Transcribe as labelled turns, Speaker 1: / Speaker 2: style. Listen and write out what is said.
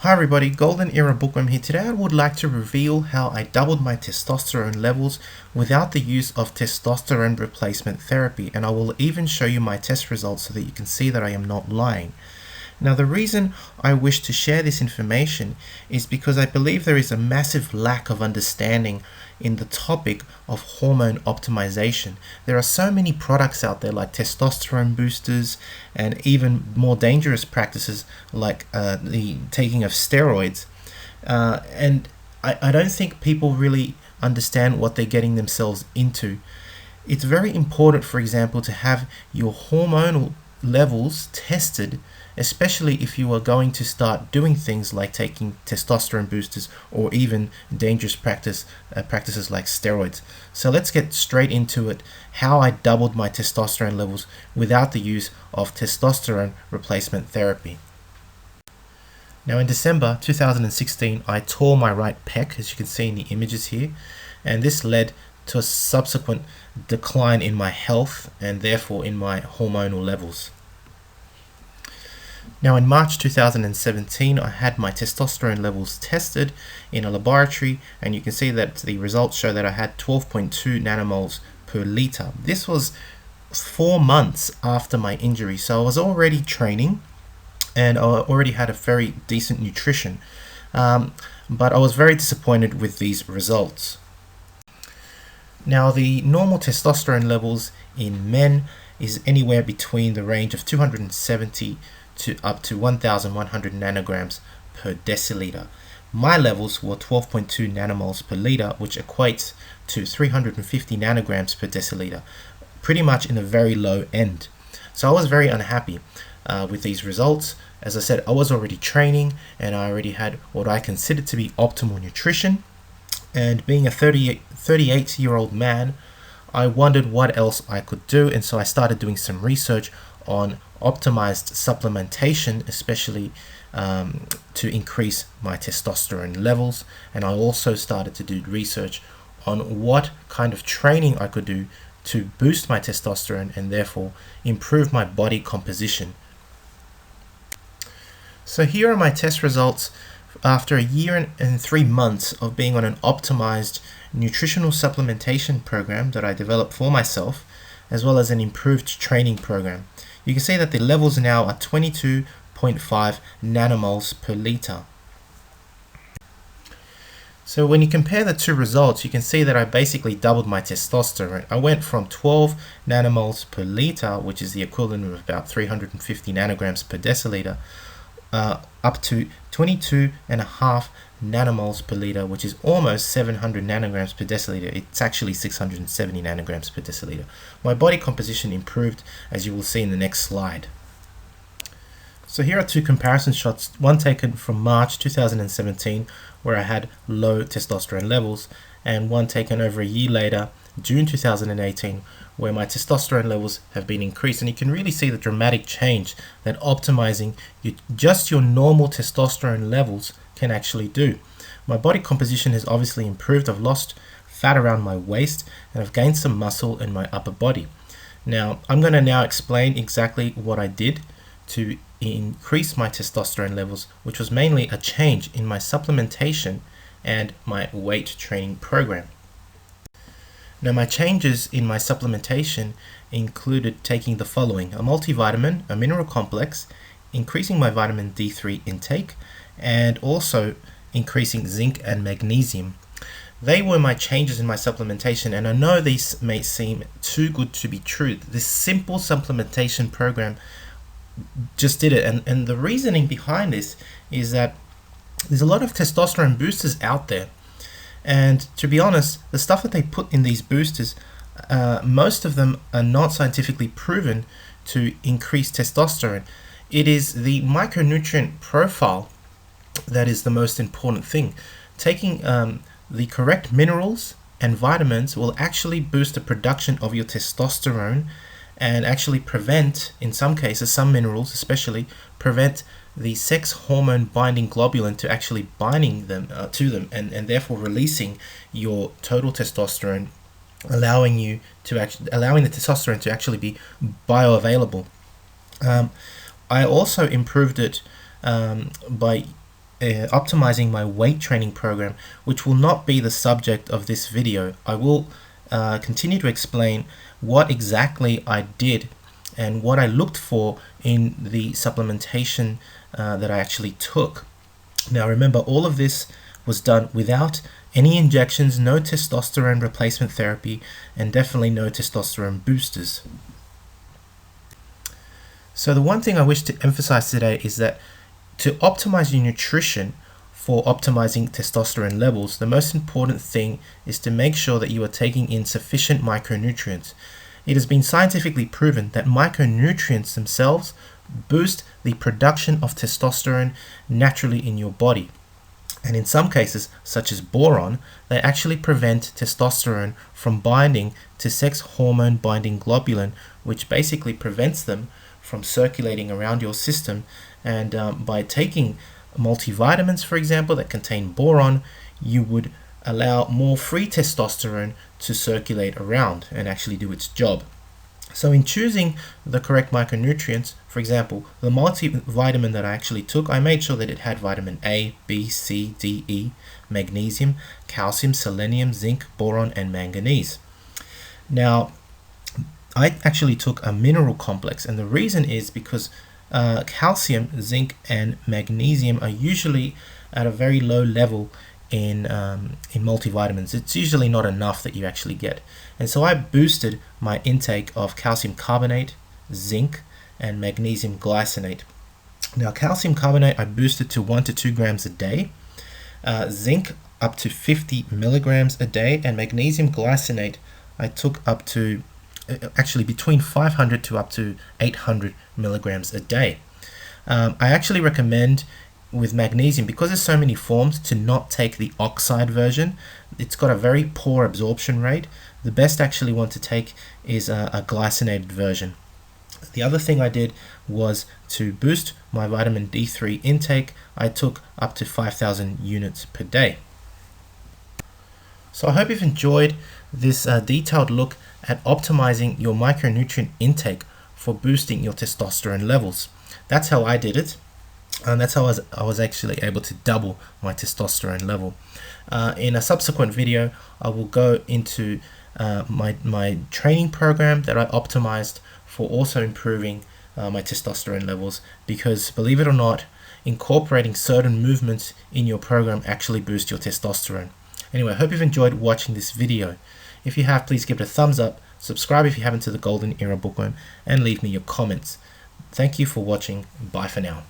Speaker 1: Hi everybody, Golden Era Bookworm here. Today I would like to reveal how I doubled my testosterone levels without the use of testosterone replacement therapy, and I will even show you my test results so that you can see that I am not lying. Now the reason I wish to share this information is because I believe there is a massive lack of understanding in the topic of hormone optimization. There are so many products out there like testosterone boosters and even more dangerous practices like the taking of steroids. And I don't think people really understand what they're getting themselves into. It's very important, for example, to have your hormonal levels tested, especially if you are going to start doing things like taking testosterone boosters or even dangerous practices like steroids. So let's get straight into it, how I doubled my testosterone levels without the use of testosterone replacement therapy. Now in December 2016, I tore my right pec, as you can see in the images here, and this led to a subsequent decline in my health and therefore in my hormonal levels. Now in March 2017, I had my testosterone levels tested in a laboratory, and you can see that the results show that I had 12.2 nanomoles per liter. This was 4 months after my injury, so I was already training and I already had a very decent nutrition, but I was very disappointed with these results. Now the normal testosterone levels in men is anywhere between the range of 270 to up to 1100 nanograms per deciliter. My levels were 12.2 nanomoles per liter, which equates to 350 nanograms per deciliter, pretty much in the very low end. So I was very unhappy with these results. As I said, I was already training and I already had what I considered to be optimal nutrition. And being a 38-year-old man, I wondered what else I could do, and so I started doing some research on optimized supplementation, especially to increase my testosterone levels. And I also started to do research on what kind of training I could do to boost my testosterone and therefore improve my body composition. So here are my test results after a year and 3 months of being on an optimized nutritional supplementation program that I developed for myself, as well as an improved training program. You can see that the levels now are 22.5 nanomoles per liter. So when you compare the two results, you can see that I basically doubled my testosterone. I went from 12 nanomoles per liter, which is the equivalent of about 350 nanograms per deciliter, up to 22.5 nanomoles per liter, which is almost 700 nanograms per deciliter. It's actually 670 nanograms per deciliter. My body composition improved, as you will see in the next slide. So here are two comparison shots, one taken from March 2017, where I had low testosterone levels, and one taken over a year later, June 2018, where my testosterone levels have been increased. And you can really see the dramatic change that optimizing just your normal testosterone levels can actually do. My body composition has obviously improved. I've lost fat around my waist and I've gained some muscle in my upper body. Now I'm going to now explain exactly what I did to increase my testosterone levels, which was mainly a change in my supplementation and my weight training program. Now my changes in my supplementation included taking the following: a multivitamin, a mineral complex, increasing my vitamin D3 intake, and also increasing zinc and magnesium. They were my changes in my supplementation, and I know these may seem too good to be true. This simple supplementation program just did it, and the reasoning behind this is that there's a lot of testosterone boosters out there, and to be honest, the stuff that they put in these boosters, most of them are not scientifically proven to increase testosterone. It is the micronutrient profile that is the most important thing. Taking the correct minerals and vitamins will actually boost the production of your testosterone and actually prevent, in some cases, some minerals especially, prevent the sex hormone binding globulin to actually binding them to them, and therefore releasing your total testosterone, allowing the testosterone to actually be bioavailable. I also improved it by optimizing my weight training program, which will not be the subject of this video. I will continue to explain what exactly I did and what I looked for in the supplementation that I actually took. Now remember, all of this was done without any injections, no testosterone replacement therapy, and definitely no testosterone boosters. So the one thing I wish to emphasize today is that to optimize your nutrition for optimizing testosterone levels, the most important thing is to make sure that you are taking in sufficient micronutrients. It has been scientifically proven that micronutrients themselves boost the production of testosterone naturally in your body. And in some cases, such as boron, they actually prevent testosterone from binding to sex hormone binding globulin, which basically prevents them from circulating around your system. And by taking multivitamins, for example, that contain boron, you would allow more free testosterone to circulate around and actually do its job. So in choosing the correct micronutrients, for example, the multivitamin that I actually took, I made sure that it had vitamin A, B, C, D, E, magnesium, calcium, selenium, zinc, boron, and manganese. Now, I actually took a mineral complex, and the reason is because calcium, zinc, and magnesium are usually at a very low level in multivitamins. It's usually not enough that you actually get. And so I boosted my intake of calcium carbonate, zinc, and magnesium glycinate. Now calcium carbonate I boosted to 1 to 2 grams a day, zinc up to 50 milligrams a day, and magnesium glycinate I took up to actually between 500 to up to 800 milligrams a day. I actually recommend with magnesium, because there's so many forms, to not take the oxide version. It's got a very poor absorption rate. The best actually one to take is a glycinated version. The other thing I did was to boost my vitamin D3 intake. I took up to 5,000 units per day. So I hope you've enjoyed this detailed look at optimizing your micronutrient intake for boosting your testosterone levels. That's how I did it. And that's how I was actually able to double my testosterone level. In a subsequent video, I will go into my training program that I optimized for also improving my testosterone levels, because believe it or not, incorporating certain movements in your program actually boosts your testosterone. Anyway, I hope you've enjoyed watching this video. If you have, please give it a thumbs up, subscribe if you haven't to the Golden Era Bookworm, and leave me your comments. Thank you for watching. Bye for now.